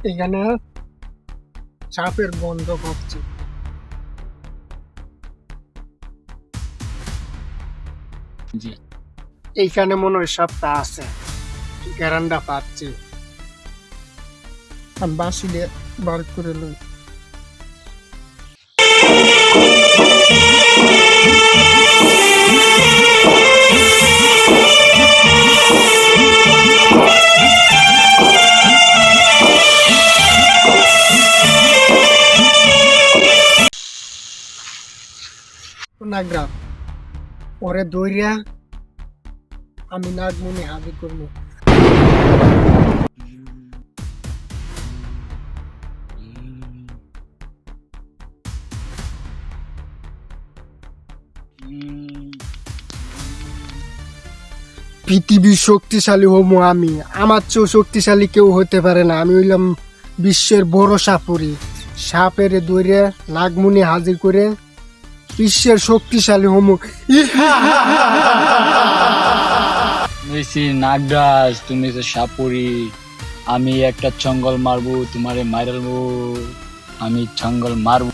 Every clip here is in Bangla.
এখানে সাপের গন্ধ পাচ্ছি। জি। এইখানে মনে হয় সাপটা আছে, গ্যারান্ডা পাচ্ছি। আমি বাঁশি দিয়ে বার করে লই। নাগরা ওরে দইরা আমি নাগমণি হাজির করবো। পৃথিবীর শক্তিশালী হমু আমি, আমার চেয়েও শক্তিশালী কেউ হতে পারে না। আমি হইলাম বিশ্বের বড় সাপুরি। সাপের দৌড়ে নাগমণি হাজির করে বিশ্বের শক্তিশালী হমু। মেসি নাগরাজ, তুমি তো সাপুরি। আমি একটা চঙ্গল মারবো, তোমারে মারবো। আমি চঙ্গল মারবো।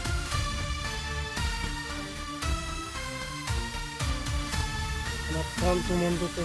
আমার ফালতু মন্তব্য।